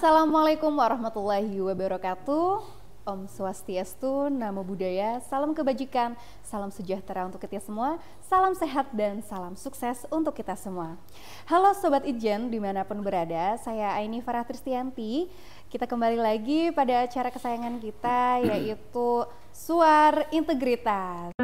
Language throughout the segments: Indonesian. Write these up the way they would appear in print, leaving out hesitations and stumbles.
Assalamualaikum warahmatullahi wabarakatuh. Om Swastiastu, Namo Buddhaya, salam kebajikan, salam sejahtera untuk kita semua, salam sehat dan salam sukses untuk kita semua. Halo Sobat Ijen dimanapun berada, saya Aini Farah Tristianti. Kita kembali lagi pada acara kesayangan kita yaitu Suar Integritas.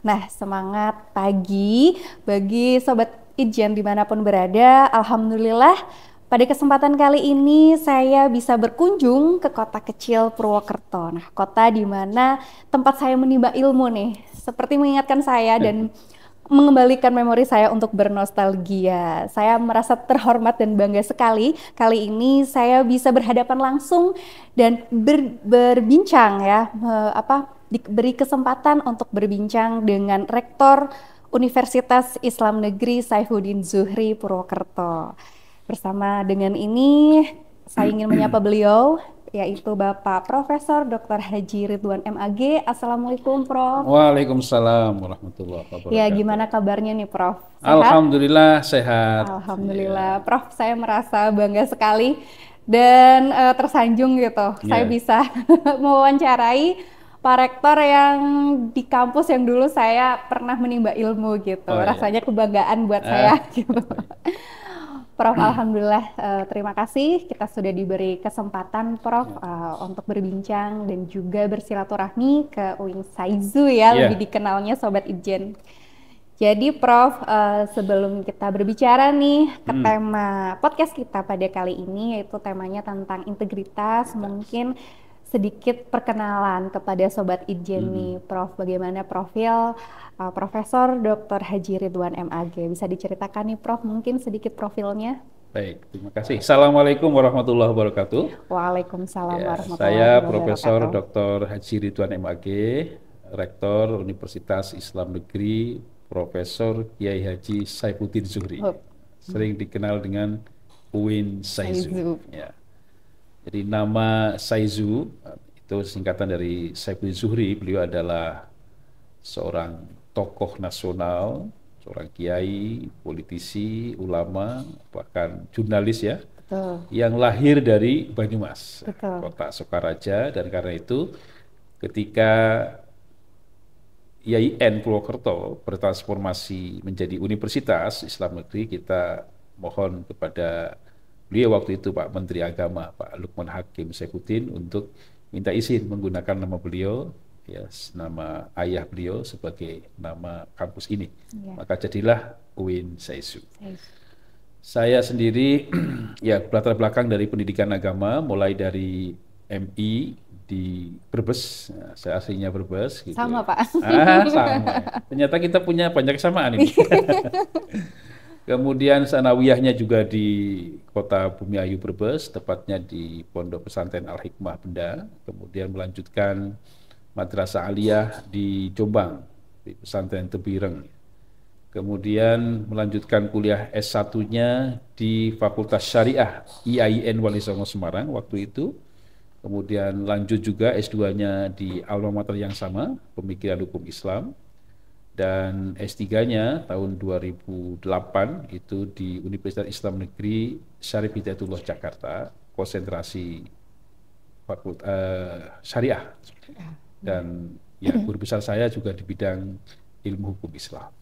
Nah, semangat pagi bagi Sobat Ijen dimanapun berada. Alhamdulillah, pada kesempatan kali ini saya bisa berkunjung ke kota kecil Purwokerto. Nah, kota di mana tempat saya menimba ilmu nih. Seperti mengingatkan saya dan mengembalikan memori saya untuk bernostalgia. Saya merasa terhormat dan bangga sekali. Kali ini saya bisa berhadapan langsung dan berbincang ya, diberi kesempatan untuk berbincang dengan Rektor Universitas Islam Negeri Saifuddin Zuhri Purwokerto. Bersama dengan ini saya ingin menyapa beliau, yaitu Bapak Profesor Dr. Haji Ridwan MAG. Assalamualaikum Prof. Waalaikumsalam warahmatullahi wabarakatuh. Ya, gimana kabarnya nih Prof? Sehat? Alhamdulillah sehat. Alhamdulillah, Prof, saya merasa bangga sekali dan tersanjung gitu. Saya bisa mewawancarai Pak Rektor yang di kampus yang dulu saya pernah menimba ilmu gitu. Rasanya kebanggaan buat saya gitu. Prof, alhamdulillah terima kasih kita sudah diberi kesempatan Prof untuk berbincang dan juga bersilaturahmi ke UIN Saizu ya, lebih dikenalnya Sobat Ijen. Jadi Prof, sebelum kita berbicara nih ke tema podcast kita pada kali ini, yaitu temanya tentang integritas, mungkin sedikit perkenalan kepada Sobat Ijen nih Prof, bagaimana profil Profesor Dr. Haji Ridwan MAG. Bisa diceritakan nih Prof, mungkin sedikit profilnya? Baik, terima kasih. Assalamualaikum warahmatullahi wabarakatuh. Waalaikumsalam warahmatullahi Saya wabarakatuh. Profesor Dr. Haji Ridwan MAG, Rektor Universitas Islam Negeri, Profesor Kiai Haji Saifuddin Zuhri. Sering dikenal dengan UIN Saizu. Ya. Jadi nama Saizu itu singkatan dari Saifuddin Zuhri. Beliau adalah seorang tokoh nasional, seorang kiai, politisi, ulama, bahkan jurnalis ya. Betul. Yang lahir dari Banyumas, Betul. kota Sokaraja, dan karena itu ketika IAIN Purwokerto bertransformasi menjadi Universitas Islam Negeri, kita mohon kepada beliau waktu itu Pak Menteri Agama, Pak Lukman Hakim Saifuddin, untuk minta izin menggunakan nama beliau, ya, nama ayah beliau sebagai nama kampus ini. Maka jadilah UIN Saizu. Saya sendiri ya latar belakang dari pendidikan agama, mulai dari MI di Brebes. Nah, saya aslinya Brebes gitu. Sama Pak. Sama. Ternyata kita punya banyak kesamaan ini. Kemudian sanawiyahnya juga di kota Bumiayu Brebes, tepatnya di Pondok Pesantren Al Hikmah Benda. Kemudian melanjutkan madrasah aliyah di Jombang, di Pesantren Tebireng. Kemudian melanjutkan kuliah S1-nya di Fakultas Syariah IAIN Wali Songo Semarang waktu itu. Kemudian lanjut juga S2-nya di alma mater yang sama, Pemikiran Hukum Islam. Dan S3-nya tahun 2008 itu di Universitas Islam Negeri Syarif Hidayatullah Jakarta, konsentrasi syariah. Dan ya guru besar saya juga di bidang ilmu hukum Islam.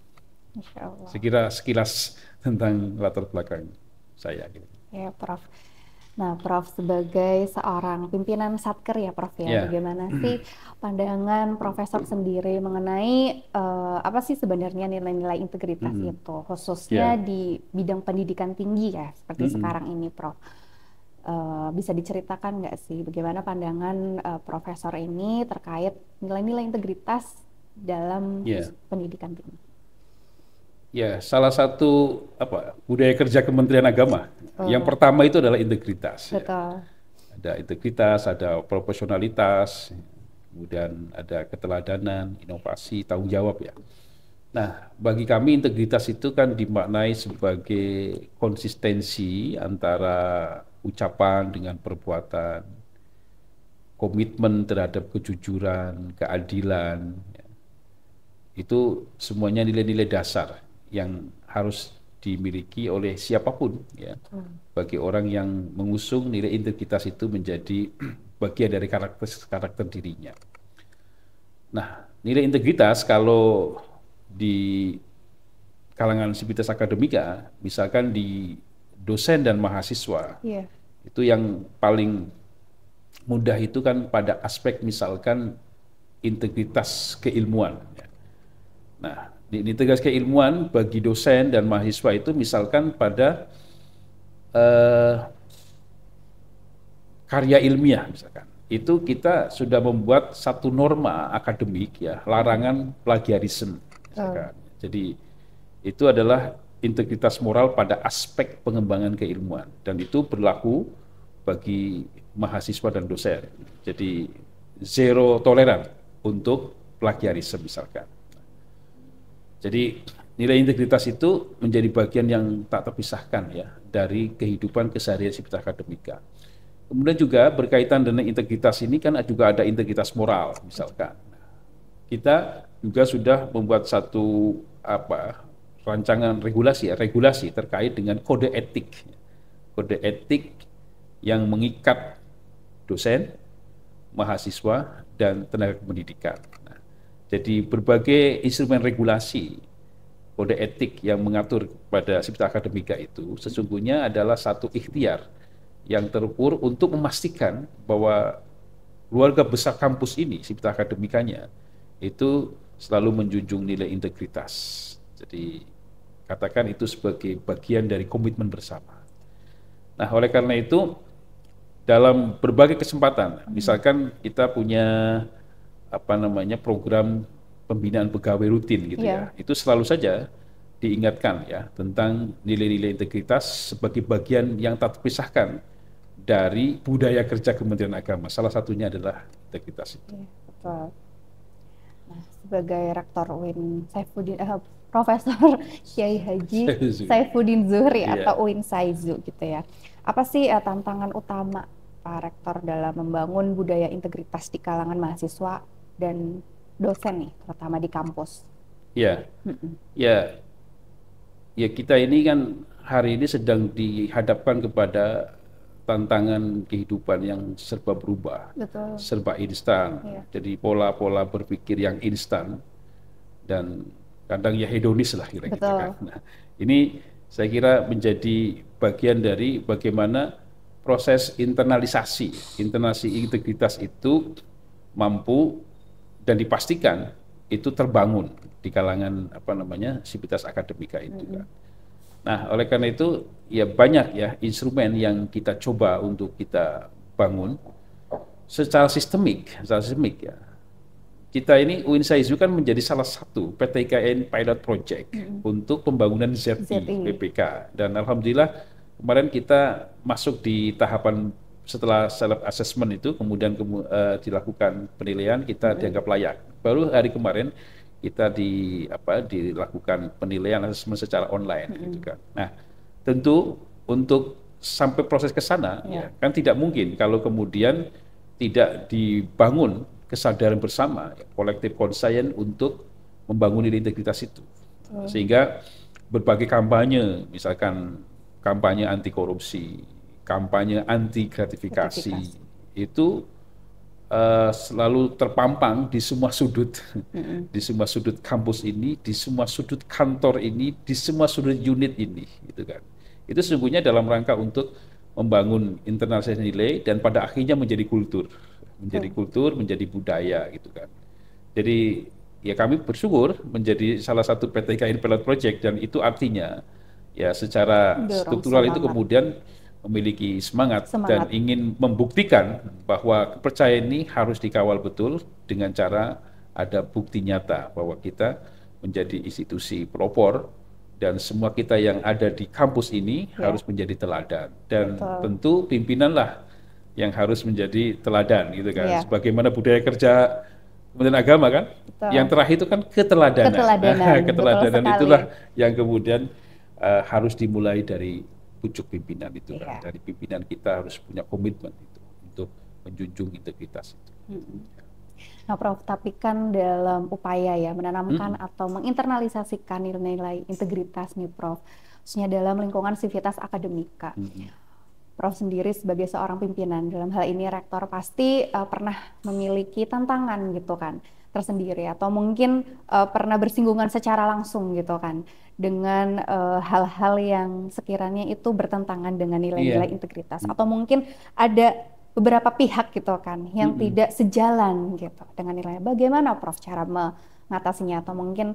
Sekira sekilas tentang latar belakang saya. Ya Prof. Nah Prof, sebagai seorang pimpinan Satker ya Prof ya, bagaimana sih pandangan Profesor sendiri mengenai apa sih sebenarnya nilai-nilai integritas itu, khususnya di bidang pendidikan tinggi ya, seperti sekarang ini Prof. Bisa diceritakan nggak sih bagaimana pandangan Profesor ini terkait nilai-nilai integritas dalam pendidikan tinggi? Ya, salah satu budaya kerja Kementerian Agama. Yang pertama itu adalah integritas. Betul. Ya. Ada integritas, ada profesionalitas, kemudian ada keteladanan, inovasi, tanggung jawab ya. Nah, bagi kami integritas itu kan dimaknai sebagai konsistensi antara ucapan dengan perbuatan, komitmen terhadap kejujuran, keadilan. Ya. Itu semuanya nilai-nilai dasar yang harus dimiliki oleh siapapun ya. Bagi orang yang mengusung nilai integritas itu menjadi bagian dari karakter dirinya. Nah, nilai integritas kalau di kalangan sivitas akademika, misalkan di dosen dan mahasiswa, itu yang paling mudah itu kan pada aspek misalkan integritas keilmuan. Nah, integritas keilmuan bagi dosen dan mahasiswa itu misalkan pada karya ilmiah misalkan. Itu kita sudah membuat satu norma akademik ya, larangan plagiarisme misalkan. Jadi itu adalah integritas moral pada aspek pengembangan keilmuan dan itu berlaku bagi mahasiswa dan dosen. Jadi zero toleran untuk plagiarisme misalkan. Jadi nilai integritas itu menjadi bagian yang tak terpisahkan ya dari kehidupan keseharian sivitas akademika. Kemudian juga berkaitan dengan integritas ini kan juga ada integritas moral misalkan. Kita juga sudah membuat satu rancangan regulasi terkait dengan kode etik. Kode etik yang mengikat dosen, mahasiswa dan tenaga pendidikan. Nah, jadi berbagai instrumen regulasi kode etik yang mengatur pada sivitas akademika itu sesungguhnya adalah satu ikhtiar yang terukur untuk memastikan bahwa keluarga besar kampus ini, sivitas akademikanya, itu selalu menjunjung nilai integritas. Jadi katakan itu sebagai bagian dari komitmen bersama. Nah, oleh karena itu dalam berbagai kesempatan, misalkan kita punya program pembinaan pegawai rutin gitu ya, itu selalu saja diingatkan ya tentang nilai-nilai integritas sebagai bagian yang tak terpisahkan dari budaya kerja Kementerian Agama. Salah satunya adalah integritas itu. Ya, betul. Nah, sebagai Rektor UIN Saifuddin, Profesor Kiai Haji Saifuddin Zuhri atau UIN Saizu gitu ya. Apa sih tantangan utama Pak Rektor dalam membangun budaya integritas di kalangan mahasiswa dan dosen nih, terutama di kampus? Ya, ya kita ini kan hari ini sedang dihadapkan kepada tantangan kehidupan yang serba berubah, serba instan. Jadi pola-pola berpikir yang instan dan kadang ya hedonis lah kira-kira. Nah, ini saya kira menjadi bagian dari bagaimana proses internalisasi integritas itu mampu dan dipastikan itu terbangun di kalangan sivitas akademika itu kan. Nah, oleh karena itu ya banyak ya instrumen yang kita coba untuk kita bangun secara sistemik ya. Kita ini UIN Saizu kan menjadi salah satu PTKN pilot project untuk pembangunan ZI PPK dan alhamdulillah kemarin kita masuk di tahapan setelah self assessment itu kemudian dilakukan penilaian, kita dianggap layak. Baru hari kemarin kita dilakukan penilaian asesmen secara online gitu kan. Nah, tentu untuk sampai proses ke sana ya, kan tidak mungkin kalau kemudian tidak dibangun kesadaran bersama kolektif conscience untuk membangun nilai integritas itu. Sehingga berbagai kampanye, misalkan kampanye anti korupsi, kampanye anti gratifikasi itu selalu terpampang di semua sudut, di semua sudut kampus ini, di semua sudut kantor ini, di semua sudut unit ini, gitu kan. Itu sesungguhnya dalam rangka untuk membangun internalisasi nilai dan pada akhirnya menjadi kultur, menjadi budaya, gitu kan. Jadi ya kami bersyukur menjadi salah satu PTKN Pilot Project dan itu artinya ya secara struktural itu kemudian memiliki semangat dan ingin membuktikan bahwa kepercayaan ini harus dikawal betul dengan cara ada bukti nyata bahwa kita menjadi institusi pelopor dan semua kita yang ada di kampus ini harus menjadi teladan dan tentu pimpinanlah yang harus menjadi teladan gitu kan. Sebagaimana budaya kerja Kementerian Agama kan, yang terakhir itu kan keteladanan. Keteladanan itulah yang kemudian harus dimulai dari pucuk pimpinan itu kan. Dari pimpinan kita harus punya komitmen itu untuk menjunjung integritas itu. Nah, Prof, tapi kan dalam upaya ya menanamkan Mm-mm. atau menginternalisasikan nilai-nilai integritas nih, Prof, khususnya dalam lingkungan sivitas akademika. Mm-mm. Prof sendiri sebagai seorang pimpinan, dalam hal ini rektor pasti pernah memiliki tantangan gitu kan, tersendiri atau mungkin pernah bersinggungan secara langsung gitu kan dengan hal-hal yang sekiranya itu bertentangan dengan nilai-nilai Iya. integritas atau Mm-mm. mungkin ada beberapa pihak gitu kan yang Mm-mm. tidak sejalan gitu dengan nilai. Bagaimana Prof cara mengatasinya atau mungkin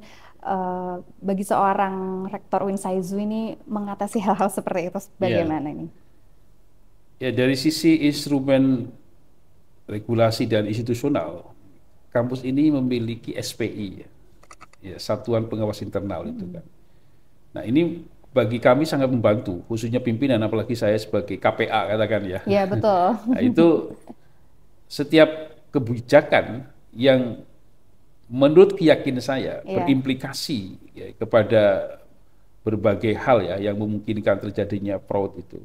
bagi seorang rektor Winsaizu ini mengatasi hal-hal seperti itu Iya. bagaimana ini? Ya, dari sisi instrumen regulasi dan institusional, kampus ini memiliki SPI, ya, ya, Satuan Pengawas Internal itu Hmm. kan. Nah, ini bagi kami sangat membantu, khususnya pimpinan, apalagi saya sebagai KPA katakan ya. Ya, betul. Nah, itu setiap kebijakan yang menurut keyakinan saya Iya, berimplikasi ya, kepada berbagai hal ya yang memungkinkan terjadinya fraud itu,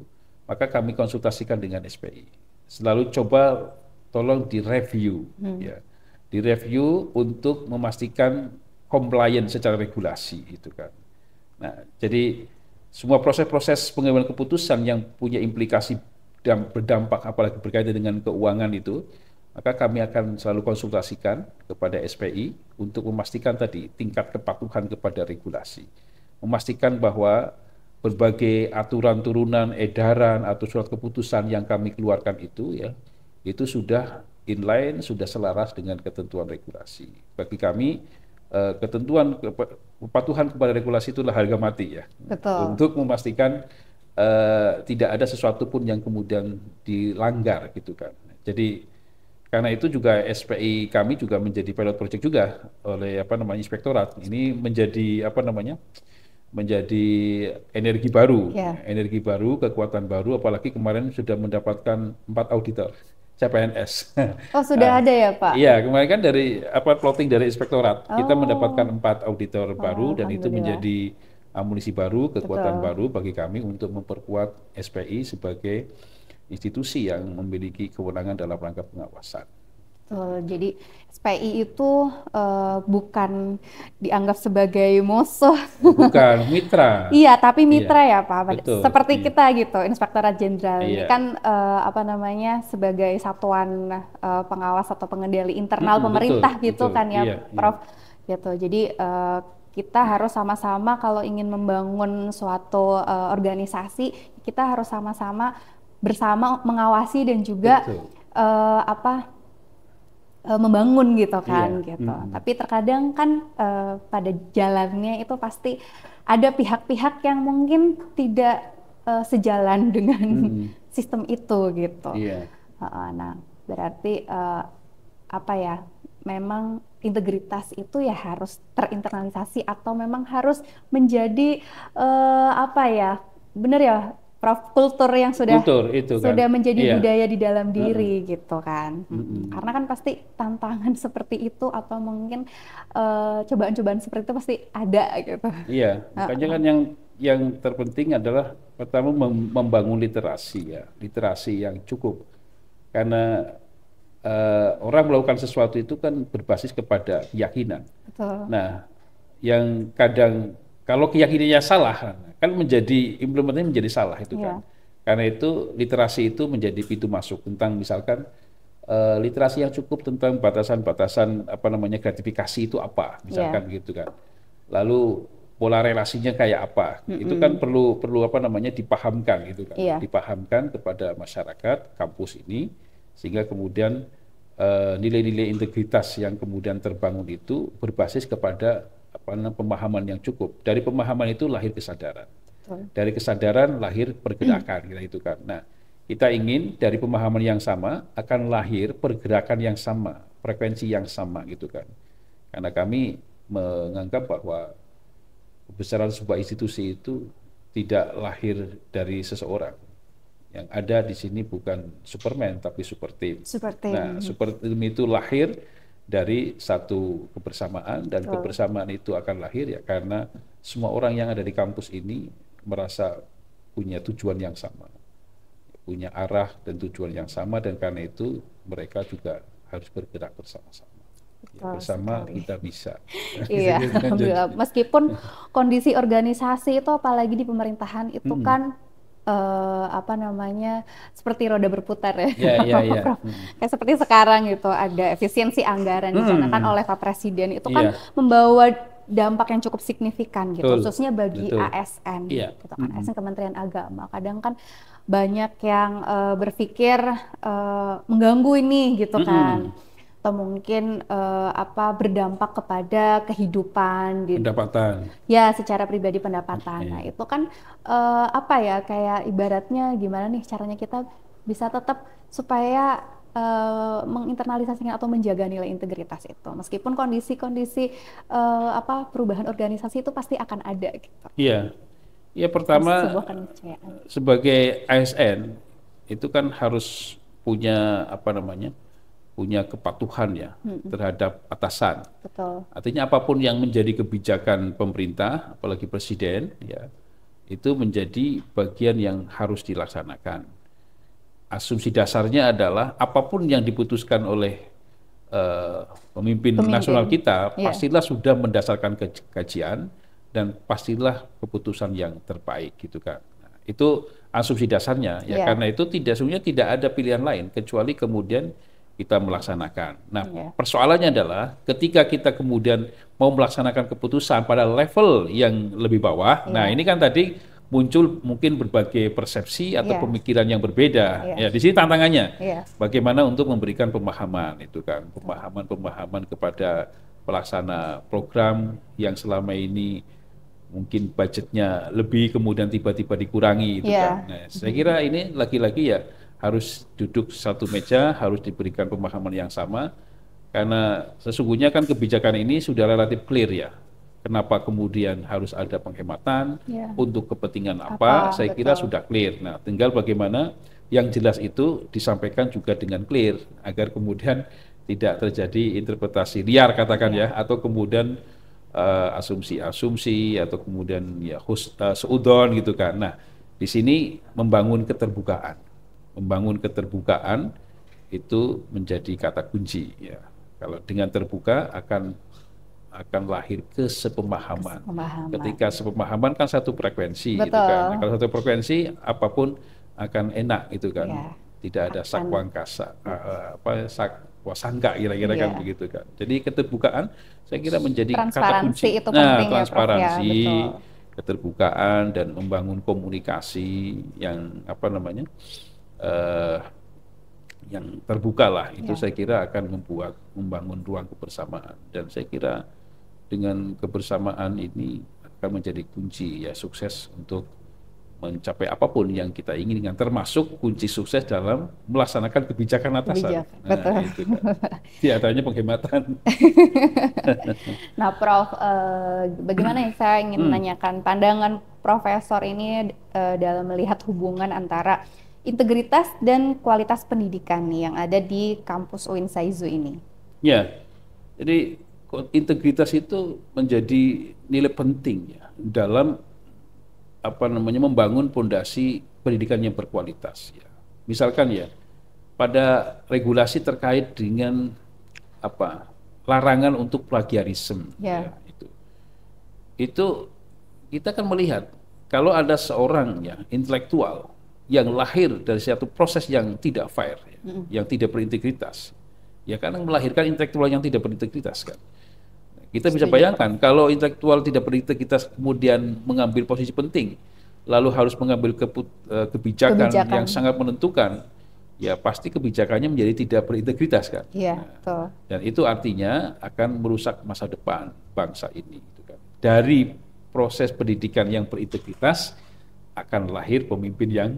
maka kami konsultasikan dengan SPI. Selalu coba tolong direview hmm. ya. Direview untuk memastikan compliant secara regulasi itu kan. Nah, jadi semua proses-proses pengambilan keputusan yang punya implikasi dan berdampak apalagi berkaitan dengan keuangan itu, maka kami akan selalu konsultasikan kepada SPI untuk memastikan tadi tingkat kepatuhan kepada regulasi. Memastikan bahwa berbagai aturan turunan, edaran atau surat keputusan yang kami keluarkan itu ya, itu sudah inline, sudah selaras dengan ketentuan regulasi. Bagi kami ketentuan kepatuhan kepada regulasi itulah harga mati ya, Betul. untuk memastikan tidak ada sesuatu pun yang kemudian dilanggar gitu kan. Jadi karena itu juga SPI kami juga menjadi pilot project juga oleh apa namanya inspektorat. Ini menjadi apa namanya? Menjadi Ya. energi baru, kekuatan baru, apalagi kemarin sudah mendapatkan 4 auditor CPNS. Oh, sudah Nah, ada ya, Pak? iya, kemarin kan dari apa plotting dari inspektorat, kita mendapatkan Oh, 4 auditor baru dan itu alhamdulillah. menjadi amunisi baru, kekuatan Betul. baru bagi kami untuk memperkuat SPI sebagai institusi yang memiliki kewenangan dalam rangka pengawasan. Betul. Jadi SPI itu bukan dianggap sebagai musuh. Bukan mitra. Iya, tapi Iya, mitra ya Pak. betul. Seperti Iya, kita gitu, Inspektorat Jenderal ini iya. kan apa namanya sebagai satuan pengawas atau pengendali internal Mm-mm, betul, pemerintah gitu betul. kan ya, Iya, iya. Prof. Gitu. Jadi kita harus sama-sama kalau ingin membangun suatu organisasi, kita harus sama-sama bersama mengawasi dan juga Betul. apa membangun gitu kan Iya. gitu. Mm-mm. Tapi terkadang kan pada jalannya itu pasti ada pihak-pihak yang mungkin tidak sejalan dengan Mm-mm. sistem itu gitu. Iya. Nah, berarti apa ya? Memang integritas itu ya harus terinternalisasi atau memang harus menjadi apa ya? Bener ya, Prof, kultur yang Kultur itu kan. sudah menjadi Iya. budaya di dalam Heeh. diri gitu kan. Mm-mm. Karena kan pasti tantangan seperti itu atau mungkin cobaan-cobaan seperti itu pasti ada gitu. Iya, makanya Heeh. kan yang terpenting adalah pertama membangun literasi ya, literasi yang cukup. Karena orang melakukan sesuatu itu kan berbasis kepada keyakinan. Betul. Nah, yang kadang kalau keyakinannya salah kan menjadi implementasinya menjadi salah itu kan. Iya, Karena itu literasi itu menjadi pintu masuk tentang misalkan literasi yang cukup tentang batasan-batasan apa namanya gratifikasi itu apa, iya. misalkan gitu kan. Lalu pola relasinya kayak apa? Itu kan Mm-mm. perlu perlu apa namanya dipahamkan gitu kan. Iya, Dipahamkan kepada masyarakat kampus ini sehingga kemudian nilai-nilai integritas yang kemudian terbangun itu berbasis kepada apa namanya pemahaman yang cukup. Dari pemahaman itu lahir kesadaran. betul. Dari kesadaran lahir pergerakan kita itu kan. Nah, kita ingin dari pemahaman yang sama akan lahir pergerakan yang sama, frekuensi yang sama gitu kan. Karena kami menganggap bahwa kebesaran sebuah institusi itu tidak lahir dari seseorang. Yang ada di sini bukan Superman tapi super team. Seperti Nah, super team itu lahir dari satu kebersamaan dan betul. kebersamaan itu akan lahir ya karena semua orang yang ada di kampus ini merasa punya tujuan yang sama, punya arah dan tujuan yang sama dan karena itu mereka juga harus bergerak bersama-sama. Ya, Betul bersama sekali. kita bisa. Iya, Gitu kan jadi. alhamdulillah. Meskipun kondisi organisasi itu apalagi di pemerintahan itu Mm-mm. kan apa namanya seperti roda berputar ya, Ya, ya, ya. Prof. Kayak seperti sekarang gitu ada efisiensi anggaran dicanangkan Mm. oleh Pak Presiden itu kan Iya, membawa dampak yang cukup signifikan gitu, betul, khususnya bagi betul. ASN Iya. gitu kan, Mm-mm. ASN Kementerian Agama. Kadang kan banyak yang berpikir mengganggu ini gitu kan, Mm-mm. atau mungkin apa berdampak kepada kehidupan di Pendapatan. ya secara pribadi pendapatan. Nah Iya. itu kan apa ya kayak ibaratnya gimana nih caranya kita bisa tetap supaya menginternalisasikan atau menjaga nilai integritas itu meskipun kondisi-kondisi apa perubahan organisasi itu pasti akan ada gitu. Iya. Ya Harus pertama sebuah keniscayaan. sebagai ASN itu kan harus punya apa namanya? Punya kepatuhan ya Mm-mm. terhadap atasan. Betul. Artinya apapun yang menjadi kebijakan pemerintah, apalagi presiden, ya itu menjadi bagian yang harus dilaksanakan. Asumsi dasarnya adalah apapun yang diputuskan oleh eh, pemimpin nasional Pemimpin. kita, Iya. pastilah sudah mendasarkan kajian dan pastilah keputusan yang terbaik, gitu kan. Nah, itu asumsi dasarnya, ya Iya. karena itu sebenarnya tidak ada pilihan lain kecuali kemudian kita melaksanakan. Nah, Iya. persoalannya adalah ketika kita kemudian mau melaksanakan keputusan pada level yang lebih bawah, nah Iya. ini kan tadi muncul mungkin berbagai persepsi atau Iya. pemikiran yang berbeda. Iya. Ya, di sini tantangannya Iya. bagaimana untuk memberikan pemahaman itu kan, Betul. pemahaman kepada pelaksana program yang selama ini mungkin budgetnya lebih kemudian tiba-tiba dikurangi itu kan. Iya. Nah, saya kira ini lagi-lagi ya harus duduk satu meja, harus diberikan pemahaman yang sama karena sesungguhnya kan kebijakan ini sudah relatif clear ya. Kenapa kemudian harus ada penghematan, Iya. untuk kepentingan apa, Apa saya kira betul. sudah clear. Nah, tinggal bagaimana yang jelas itu disampaikan juga dengan clear, agar kemudian tidak terjadi interpretasi liar katakan Iya. ya, atau kemudian asumsi-asumsi, atau kemudian ya seudon gitu kan. Nah, di sini membangun keterbukaan itu menjadi kata kunci ya. Kalau dengan terbuka akan lahir kesepemahaman. Pemahaman. Ketika sepemahaman kan satu frekuensi gitu kan. Nah, Betul. kalau satu frekuensi apapun akan enak gitu kan. Iya. Tidak ada Akan. sakwasangka kira-kira kan Iya. begitu kan. Jadi keterbukaan saya kira menjadi kata Transparansi kunci. itu Nah, penting ya, Prof ya, transparansi, betul. keterbukaan dan membangun komunikasi yang apa namanya? eh, yang terbuka lah itu Ya. saya kira akan membangun ruang kebersamaan dan saya kira dengan kebersamaan ini akan menjadi kunci ya sukses untuk mencapai apapun yang kita inginkan termasuk kunci sukses dalam melaksanakan kebijakan atasan. Kebijakan, Nah, betul. itu kan. Tidak adanya penghematan. Nah, Prof, bagaimana ya saya ingin Hmm. menanyakan pandangan Profesor ini dalam melihat hubungan antara integritas dan kualitas pendidikan nih yang ada di kampus UIN Saizu ini. Ya, jadi integritas itu menjadi nilai penting ya dalam apa namanya membangun pondasi pendidikan yang berkualitas ya. Misalkan ya pada regulasi terkait dengan apa larangan untuk plagiarisme Ya. ya itu kita kan melihat kalau ada seorang ya intelektual yang lahir dari satu proses yang tidak fair ya, yang tidak berintegritas ya kan melahirkan intelektual yang tidak berintegritas kan. Kita bisa Setuju, bayangkan kalau intelektual tidak berintegritas kemudian mengambil posisi penting, lalu harus mengambil kebijakan yang Kebijakan. sangat menentukan, ya pasti kebijakannya menjadi tidak berintegritas kan. Iya, Nah, betul. dan itu artinya akan merusak masa depan bangsa ini. Gitu kan. Dari proses pendidikan yang berintegritas akan lahir pemimpin yang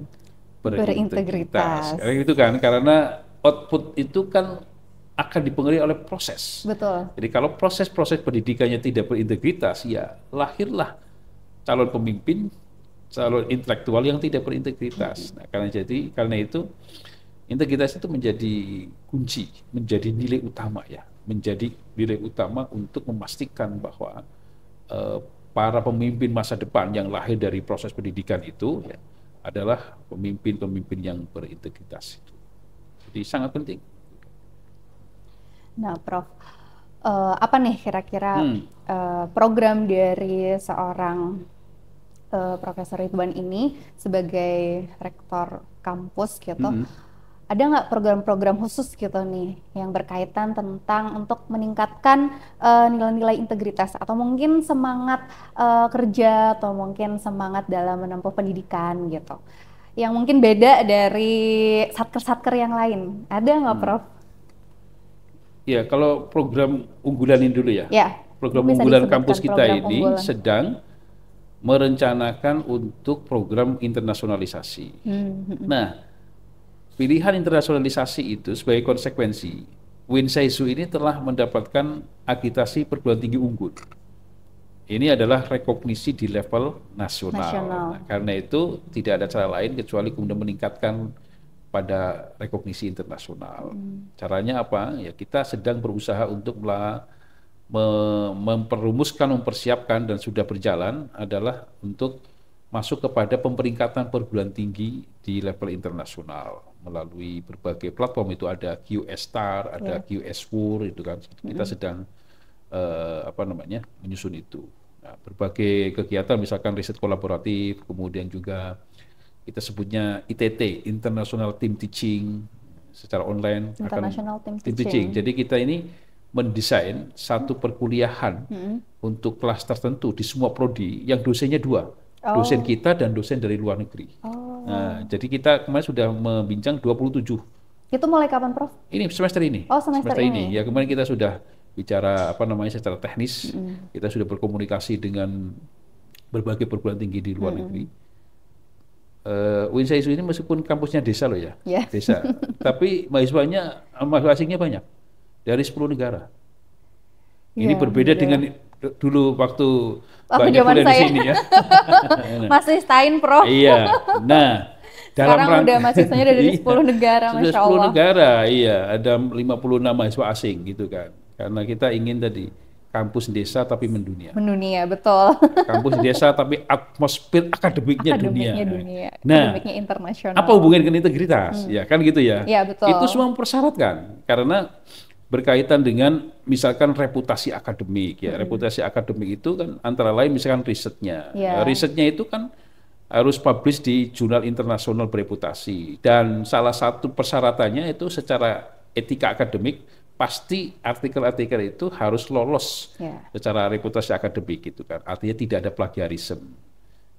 berintegritas. Berintegritas. Karena itu kan, karena output itu kan akan dipengaruhi oleh proses. Betul. Jadi kalau proses-proses pendidikannya tidak berintegritas, ya lahirlah calon pemimpin, calon intelektual yang tidak berintegritas. Nah, karena itu integritas itu menjadi kunci, menjadi nilai utama ya, menjadi nilai utama untuk memastikan bahwa para pemimpin masa depan yang lahir dari proses pendidikan itu ya, adalah pemimpin-pemimpin yang berintegritas. Jadi sangat penting. Nah, Prof, apa nih kira-kira program dari seorang Profesor Ridwan ini sebagai rektor kampus gitu, ada nggak program-program khusus gitu nih yang berkaitan tentang untuk meningkatkan nilai-nilai integritas atau mungkin semangat kerja atau mungkin semangat dalam menempuh pendidikan gitu, yang mungkin beda dari satker-satker yang lain, ada nggak Prof? Ya, kalau program unggulan ini dulu ya. Ya, Program bisa unggulan disebutkan kampus kita program ini unggulan. sedang merencanakan untuk program internasionalisasi. Nah, pilihan internasionalisasi itu sebagai konsekuensi, Winsaisu ini telah mendapatkan akreditasi perguruan tinggi unggul. Ini adalah rekognisi di level nasional. Nah, karena itu tidak ada cara lain kecuali kemudian meningkatkan pada rekognisi internasional. Caranya apa? Ya kita sedang berusaha untuk memperumuskan, mempersiapkan dan sudah berjalan adalah untuk masuk kepada pemeringkatan perguruan tinggi di level internasional melalui berbagai platform. Itu ada QS Star, ada QS Wur, itu kan kita sedang menyusun itu. Nah, berbagai kegiatan misalkan riset kolaboratif, kemudian juga kita sebutnya ITT, International Team Teaching, secara online International akan Team teaching. Jadi kita ini mendesain satu perkuliahan untuk kelas tertentu di semua prodi yang dosennya dua, dosen kita dan dosen dari luar negeri. Nah, jadi kita kemarin sudah membincang 27. Itu mulai kapan, Prof? Ini semester ini. Oh, semester ini. Ya, kemarin kita sudah bicara secara teknis. Kita sudah berkomunikasi dengan berbagai perguruan tinggi di luar negeri. Winsaisu ini meskipun kampusnya desa loh ya, desa. Tapi mahasiswa asingnya banyak dari 10 negara. Ini berbeda dengan dulu waktu banyak kuliah di sini ya. Masih Stein, Prof. Iya. Nah, sekarang udah mahasiswanya dari 10 negara, Masya Allah. 10 negara, iya. Ada 56 mahasiswa asing gitu kan. Karena kita ingin tadi kampus desa tapi mendunia. Mendunia, betul. Kampus desa tapi atmosfer akademiknya dunia. Nah, akademiknya internasional. Apa hubungan dengan integritas? Ya kan gitu ya. Ya, betul. Itu semua mempersyaratkan karena berkaitan dengan misalkan reputasi akademik ya. Reputasi akademik itu kan antara lain misalkan risetnya. Risetnya itu kan harus publish di jurnal internasional bereputasi dan salah satu persyaratannya itu secara etika akademik pasti artikel-artikel itu harus lolos secara reputasi akademik gitu kan. Artinya tidak ada plagiarisme.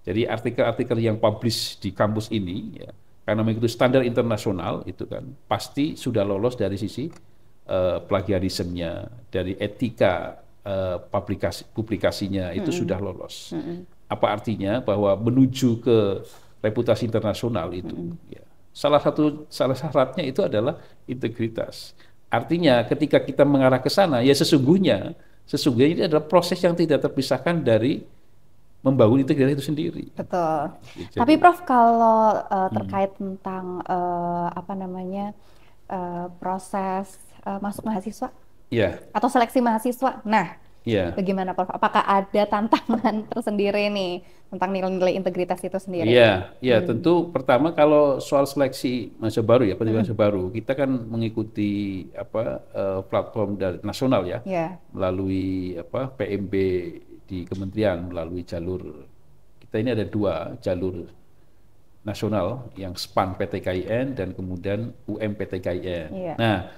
Jadi artikel-artikel yang publish di kampus ini ya, karena mengikuti standar internasional itu kan pasti sudah lolos dari sisi plagiarismenya, dari etika publikasinya itu sudah lolos. Apa artinya bahwa menuju ke reputasi internasional itu ya. Salah syaratnya itu adalah integritas. Artinya ketika kita mengarah ke sana ya sesungguhnya ini adalah proses yang tidak terpisahkan dari membangun integritas itu sendiri. Betul. Jadi, tapi Prof kalau terkait tentang proses masuk mahasiswa atau seleksi mahasiswa, nah bagaimana Prof? Apakah ada tantangan tersendiri nih tentang nilai-nilai integritas itu sendiri? Iya, tentu pertama kalau soal seleksi mahasiswa baru ya, mahasiswa baru, kita kan mengikuti platform dari nasional ya, melalui PMB di kementerian, melalui jalur kita ini ada 2 jalur nasional yang SPAN PTKIN dan kemudian UM PTKIN. Nah,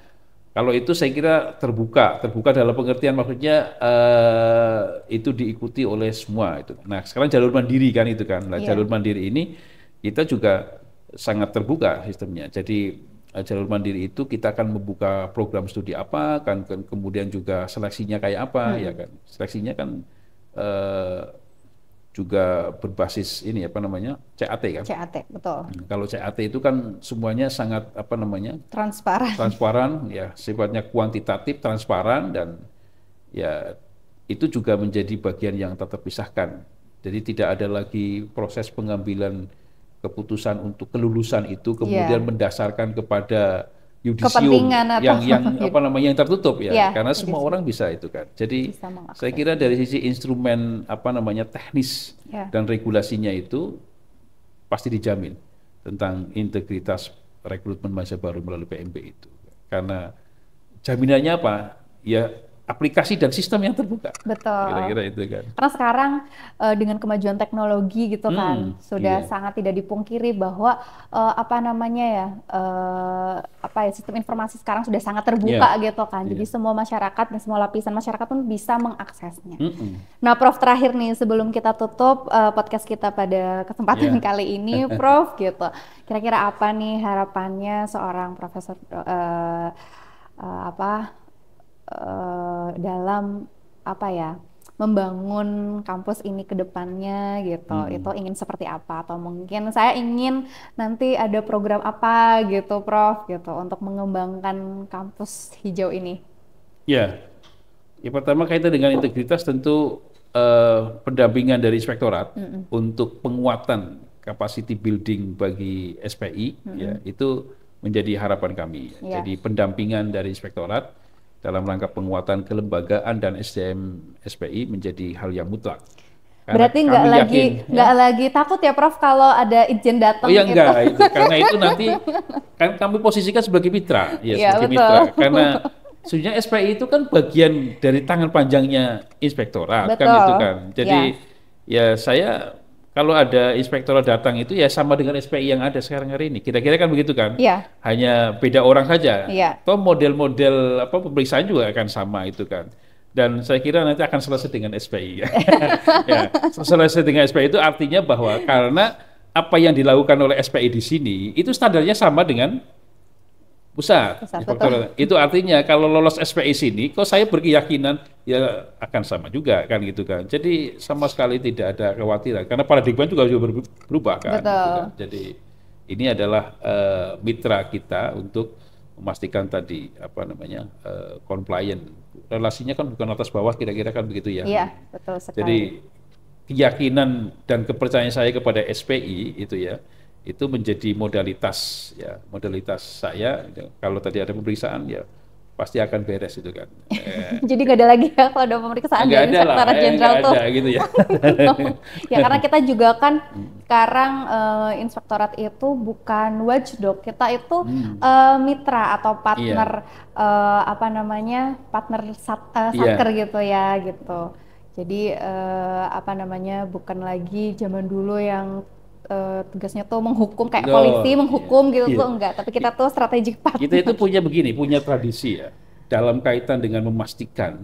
kalau itu saya kira terbuka dalam pengertian maksudnya itu diikuti oleh semua itu. Nah, sekarang jalur mandiri kan itu kan. Nah, jalur mandiri ini kita juga sangat terbuka sistemnya. Jadi jalur mandiri itu kita akan membuka program studi apa, kan kemudian juga seleksinya kayak apa ya kan. Seleksinya kan juga berbasis ini CAT kan. CAT, betul. Kalau CAT itu kan semuanya sangat transparan ya, sifatnya kuantitatif, transparan dan ya itu juga menjadi bagian yang tak terpisahkan. Jadi tidak ada lagi proses pengambilan keputusan untuk kelulusan itu kemudian mendasarkan kepada yudisium yang tertutup ya, karena semua orang bisa itu kan. Jadi saya kira dari sisi instrumen teknis dan regulasinya itu pasti dijamin tentang integritas rekrutmen mahasiswa baru melalui PMB itu. Karena jaminannya apa? Ya aplikasi dan sistem yang terbuka. Betul. Kira-kira itu kan. Karena sekarang dengan kemajuan teknologi gitu kan, sudah sangat tidak dipungkiri bahwa sistem informasi sekarang sudah sangat terbuka gitu kan. Jadi semua masyarakat dan semua lapisan masyarakat pun bisa mengaksesnya. Nah, Prof, terakhir nih sebelum kita tutup podcast kita pada kesempatan kali ini, Prof, gitu. Kira-kira apa nih harapannya seorang profesor dalam membangun kampus ini ke depannya gitu. Itu ingin seperti apa, atau mungkin saya ingin nanti ada program apa gitu, Prof, gitu untuk mengembangkan kampus hijau ini. Ya, pertama kaitan dengan integritas tentu pendampingan dari inspektorat untuk penguatan capacity building bagi SPI ya, itu menjadi harapan kami. Jadi pendampingan dari inspektorat dalam rangka penguatan kelembagaan dan SDM SPI menjadi hal yang mutlak. Berarti nggak lagi takut ya, Prof, kalau ada izin datang? Oh ya enggak, itu karena itu nanti kan kami posisikan sebagai mitra, sebagai mitra. Karena sebenarnya SPI itu kan bagian dari tangan panjangnya inspektorat, kan itu kan. Jadi ya saya kalau ada inspektorat datang itu ya sama dengan SPI yang ada sekarang hari ini. Kira-kira kan begitu kan? Hanya beda orang saja. Atau model-model pemeriksaan juga akan sama itu kan. Dan saya kira nanti akan selesai dengan SPI. Selesai dengan SPI itu artinya bahwa karena apa yang dilakukan oleh SPI di sini itu standarnya sama dengan pusat. Itu artinya kalau lolos SPI sini, kok saya berkeyakinan ya akan sama juga kan gitu kan. Jadi sama sekali tidak ada kekhawatiran karena paradigma juga berubah kan. Gitu kan. Jadi ini adalah mitra kita untuk memastikan tadi compliant. Relasinya kan bukan atas bawah, kira-kira kan begitu ya. Iya, betul sekali. Jadi keyakinan dan kepercayaan saya kepada SPI itu ya, itu menjadi modalitas saya. Kalau tadi ada pemeriksaan ya pasti akan beres itu kan. Jadi nggak ada lagi ya kalau ada pemeriksaan dari Inspektorat Jenderal tuh. Ada gitu ya. Ya karena kita juga kan sekarang Inspektorat itu bukan watchdog, kita itu mitra atau partner partner satker gitu ya gitu. Jadi bukan lagi zaman dulu yang tugasnya tuh menghukum kayak polisi menghukum gitu tuh enggak, tapi kita tuh strategic partner. Kita itu punya tradisi ya dalam kaitan dengan memastikan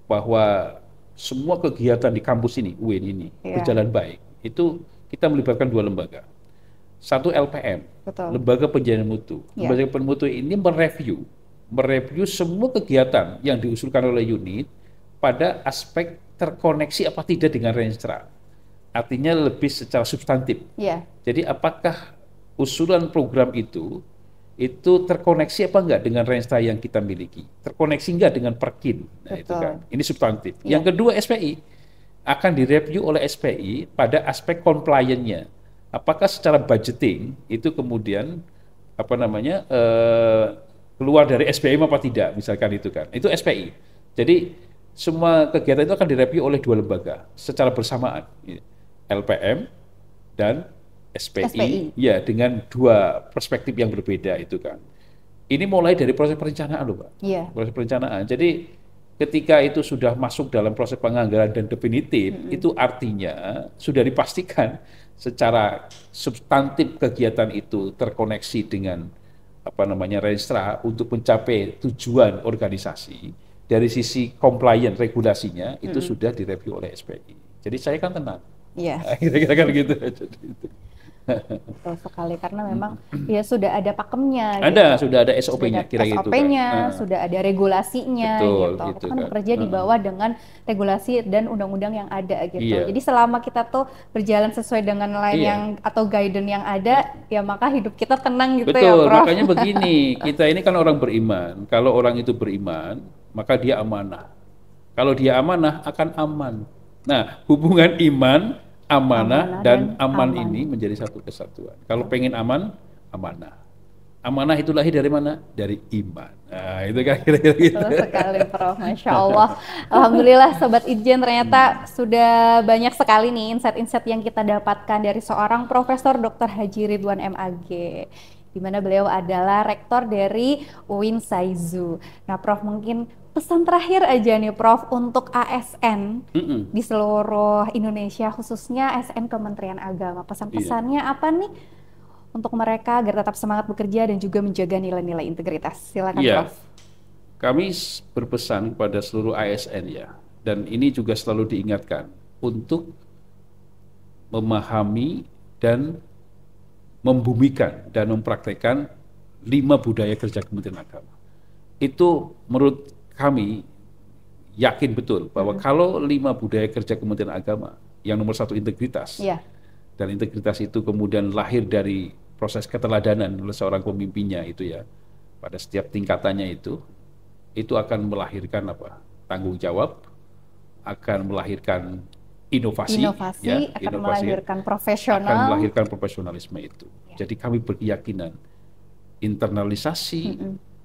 bahwa semua kegiatan di kampus ini UIN ini berjalan baik. Itu kita melibatkan dua lembaga. Satu LPM, Lembaga Penilaian Mutu. Lembaga Penilaian Mutu ini mereview semua kegiatan yang diusulkan oleh unit pada aspek terkoneksi apa tidak dengan Renstra. Artinya lebih secara substantif. Jadi apakah usulan program itu terkoneksi apa enggak dengan Renstra yang kita miliki? Terkoneksi enggak dengan Perkin? Nah, itu kan. Ini substantif. Yang kedua SPI akan direview oleh SPI pada aspek compliance-nya. Apakah secara budgeting itu kemudian keluar dari SPI apa tidak, misalkan itu kan. Itu SPI. Jadi semua kegiatan itu akan direview oleh dua lembaga secara bersamaan. LPM dan SPI, ya dengan dua perspektif yang berbeda itu kan. Ini mulai dari proses perencanaan loh, Pak. Proses perencanaan. Jadi ketika itu sudah masuk dalam proses penganggaran dan definitif, itu artinya sudah dipastikan secara substantif kegiatan itu terkoneksi dengan Renstra untuk mencapai tujuan organisasi. Dari sisi compliance regulasinya itu sudah direview oleh SPI. Jadi saya kan tenang. Kira-kira kan gitu. Betul sekali, karena memang ya sudah ada pakemnya. Sudah ada SOP-nya, SOP-nya, sudah ada regulasinya. Betul, gitu. Kita kan bekerja di bawah dengan regulasi dan undang-undang yang ada gitu. Jadi selama kita tuh berjalan sesuai dengan line atau guidance yang ada, ya maka hidup kita tenang gitu. Betul, ya, Prof. Makanya begini, kita ini kan orang beriman. Kalau orang itu beriman, maka dia amanah. Kalau dia amanah akan aman. Nah, hubungan iman, amanah dan aman ini menjadi satu kesatuan. Kalau pengen aman, amanah. Amanah itu lahir dari mana? Dari iman. Nah, itu kan kira-kira gitu. Betul sekali, Prof. Masya Allah. Alhamdulillah, Sobat Ijen, ternyata sudah banyak sekali nih insight-insight yang kita dapatkan dari seorang Profesor Dr. Haji Ridwan MAG, di mana beliau adalah rektor dari UIN SAIZU. Nah, Prof, mungkin pesan terakhir aja nih Prof untuk ASN di seluruh Indonesia, khususnya ASN Kementerian Agama. Pesan-pesannya apa nih untuk mereka agar tetap semangat bekerja dan juga menjaga nilai-nilai integritas? Silakan Prof. Kami berpesan pada seluruh ASN ya, dan ini juga selalu diingatkan untuk memahami dan membumikan dan mempraktekkan 5 budaya kerja Kementerian Agama. Itu menurut kami yakin betul bahwa kalau 5 budaya kerja Kementerian Agama, yang nomor 1 integritas, dan integritas itu kemudian lahir dari proses keteladanan oleh seorang pemimpinnya itu ya, pada setiap tingkatannya itu akan melahirkan apa? Tanggung jawab, akan melahirkan inovasi akan melahirkan profesional, akan melahirkan profesionalisme itu. Jadi kami berkeyakinan internalisasi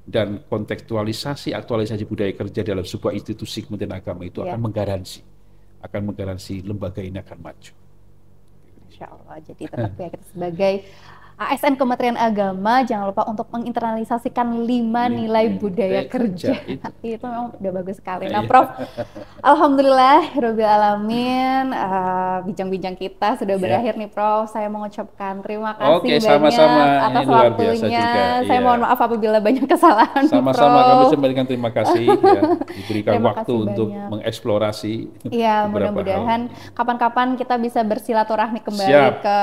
dan kontekstualisasi, aktualisasi budaya kerja dalam sebuah institusi Kementerian Agama itu akan menggaransi lembaga ini akan maju. Insya Allah. Jadi tetap ya kita sebagai ASN Kementerian Agama jangan lupa untuk menginternalisasikan 5 nilai budaya kerja. Itu memang udah bagus sekali. Nah Prof, alhamdulillah Rabbil Alamin, bincang-bincang kita sudah berakhir nih Prof. Saya mengucapkan terima kasih banyak sama-sama. Atas waktunya. Saya mohon maaf apabila banyak kesalahan. Sama-sama, kami sampaikan terima kasih ya, diberikan waktu untuk mengeksplorasi. Iya, mudah-mudahan kapan-kapan kita bisa bersilaturahmi kembali ke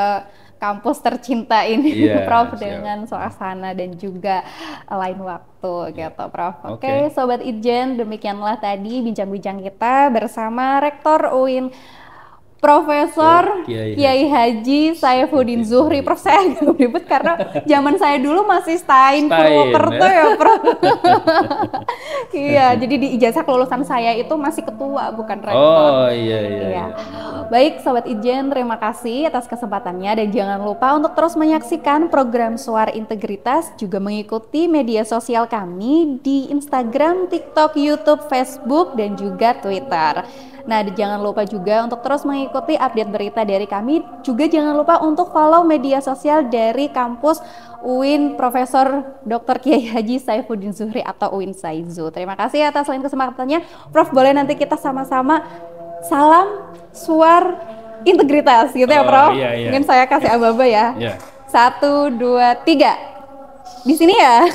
kampus tercinta ini, Prof, dengan suasana dan juga lain waktu gitu, Prof. Oke, Sobat Itjen, demikianlah tadi bincang-bincang kita bersama Rektor UIN Profesor Kiai Haji Saifuddin Zuhri. Prof, saya agak ribet karena zaman saya dulu masih Stein Purwokerto ya, Prof. Iya, jadi di ijazah kelulusan saya itu masih ketua, bukan rektor. Oh iya. Baik, Sobat Itjen, terima kasih atas kesempatannya dan jangan lupa untuk terus menyaksikan program Suara Integritas, juga mengikuti media sosial kami di Instagram, TikTok, YouTube, Facebook, dan juga Twitter. Nah, jangan lupa juga untuk terus mengikuti update berita dari kami. Juga jangan lupa untuk follow media sosial dari kampus UIN Profesor Dr. Kiai Haji Saifuddin Zuhri atau UIN Saizu. Terima kasih atas lain kesempatannya. Prof, boleh nanti kita sama-sama salam suar integritas gitu ya, Prof? Iya. Mungkin saya kasih aba-aba ya. 1, 2, 3. Di sini ya.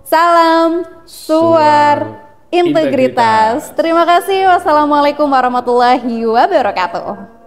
Salam suar integritas. Terima kasih. Wassalamualaikum warahmatullahi wabarakatuh.